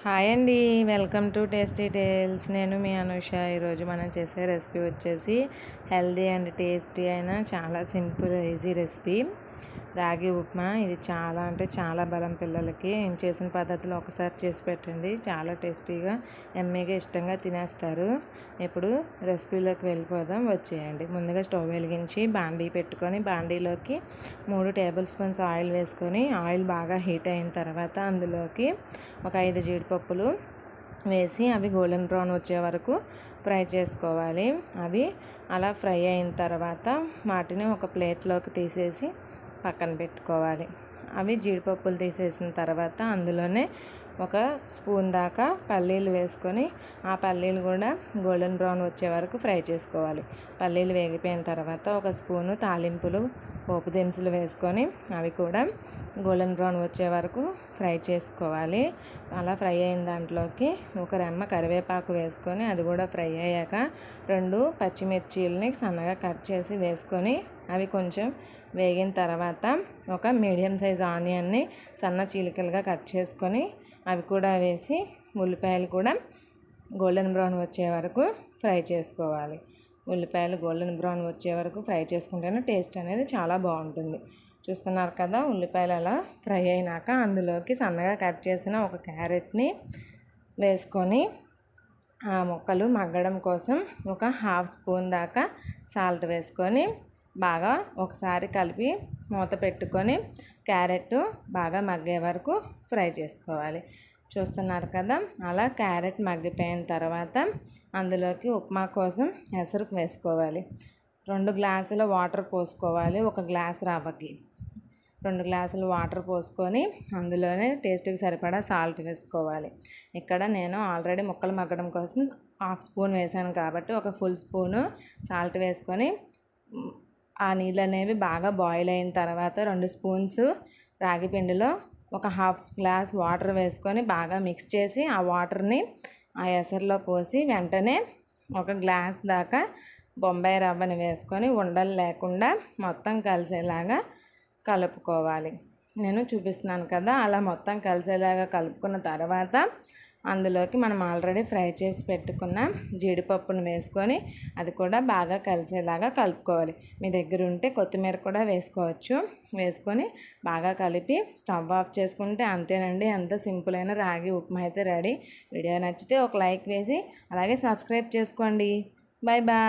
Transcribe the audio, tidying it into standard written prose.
Hi అండి, welcome to tasty tiles. నేను మీ అనుష. ఈరోజు మనం చేసే రెసిపీ వచ్చేసి హెల్దీ అండ్ టేస్టీ అయిన చాలా సింపుల్ ఈజీ రెసిపీ రాగి ఉప్మా. ఇది చాలా అంటే చాలా బలం పిల్లలకి. నేను చేసిన పద్ధతిలో ఒకసారి చేసి పెట్టండి, చాలా టేస్టీగా ఎమ్మీగా ఇష్టంగా తినేస్తారు. ఇప్పుడు రెసిపీలోకి వెళ్ళిపోదాం, వచ్చేయండి. ముందుగా స్టవ్ వెలిగించి బాండీ పెట్టుకొని బాండీలోకి 3 టేబుల్ స్పూన్స్ ఆయిల్ వేసుకొని ఆయిల్ బాగా హీట్ అయిన తర్వాత అందులోకి ఒక 5 జీడిపప్పులు వేసి అవి గోల్డెన్ బ్రౌన్ వచ్చే వరకు ఫ్రై చేసుకోవాలి. అవి అలా ఫ్రై అయిన తర్వాత వాటిని ఒక ప్లేట్లోకి తీసేసి పక్కన పెట్టుకోవాలి. అవి జీడిపప్పులు తీసేసిన తర్వాత అందులోనే ఒక స్పూన్ దాకా పల్లీలు వేసుకొని ఆ పల్లీలు కూడా గోల్డెన్ బ్రౌన్ వచ్చే వరకు ఫ్రై చేసుకోవాలి. పల్లీలు వేగిపోయిన తర్వాత ఒక స్పూను తాలింపులు పోపు దినుసులు వేసుకొని అవి కూడా గోల్డెన్ బ్రౌన్ వచ్చే వరకు ఫ్రై చేసుకోవాలి. అలా ఫ్రై అయిన దాంట్లోకి ఒక రెమ్మ కరివేపాకు వేసుకొని అది కూడా ఫ్రై అయ్యాక 2 పచ్చిమిర్చీలని సన్నగా కట్ చేసి వేసుకొని అవి కొంచెం వేగిన తర్వాత ఒక మీడియం సైజ్ ఆనియన్ని సన్న చీలికలుగా కట్ చేసుకొని అవి కూడా వేసి ఉల్లిపాయలు కూడా గోల్డెన్ బ్రౌన్ వచ్చే వరకు ఫ్రై చేసుకోవాలి. ఉల్లిపాయలు గోల్డెన్ బ్రౌన్ వచ్చే వరకు ఫ్రై చేసుకుంటేనే టేస్ట్ అనేది చాలా బాగుంటుంది. చూస్తున్నారు కదా, ఉల్లిపాయలు అలా ఫ్రై అయినాక అందులోకి సన్నగా కట్ చేసిన ఒక క్యారెట్ని వేసుకొని ఆ ముక్కలు మగ్గడం కోసం ఒక హాఫ్ స్పూన్ దాకా సాల్ట్ వేసుకొని బాగా ఒకసారి కలిపి మూత పెట్టుకొని క్యారెట్ బాగా మగ్గే వరకు ఫ్రై చేసుకోవాలి. చూస్తున్నారు కదా, అలా క్యారెట్ మగ్గిపోయిన తర్వాత అందులోకి ఉప్మా కోసం ఎసరు వేసుకోవాలి. 2 గ్లాసుల వాటర్ పోసుకోవాలి. 1 గ్లాస్ రవ్వకి 2 గ్లాసులు వాటర్ పోసుకొని అందులోనే టేస్ట్కి సరిపడా సాల్ట్ వేసుకోవాలి. ఇక్కడ నేను ఆల్రెడీ ముక్కలు మగ్గడం కోసం హాఫ్ స్పూన్ వేసాను కాబట్టి ఒక ఫుల్ స్పూను సాల్ట్ వేసుకొని ఆ నీళ్ళు అనేవి బాగా బాయిల్ అయిన తర్వాత 2 స్పూన్స్ రాగి పిండిలో ఒక హాఫ్ గ్లాస్ వాటర్ వేసుకొని బాగా మిక్స్ చేసి ఆ వాటర్ని ఆ ఎసరులో పోసి వెంటనే 1 గ్లాస్ దాకా బొంబాయి రవ్వని వేసుకొని ఉండలు లేకుండా మొత్తం కలిసేలాగా కలుపుకోవాలి. నేను చూపిస్తున్నాను కదా, అలా మొత్తం కలిసేలాగా కలుపుకున్న తర్వాత అందులోకి మనం ఆల్రెడీ ఫ్రై చేసి పెట్టుకున్న జీడిపప్పును వేసుకొని అది కూడా బాగా కలిసేలాగా కలుపుకోవాలి. మీ దగ్గర ఉంటే కొత్తిమీర కూడా వేసుకోవచ్చు. వేసుకొని బాగా కలిపి స్టవ్ ఆఫ్ చేసుకుంటే అంతేనండి, అంత సింపుల్ అయిన రాగి ఉప్మా అయితే రెడీ. వీడియో నచ్చితే ఒక లైక్ వేసి అలాగే సబ్స్క్రైబ్ చేసుకోండి. Bye bye.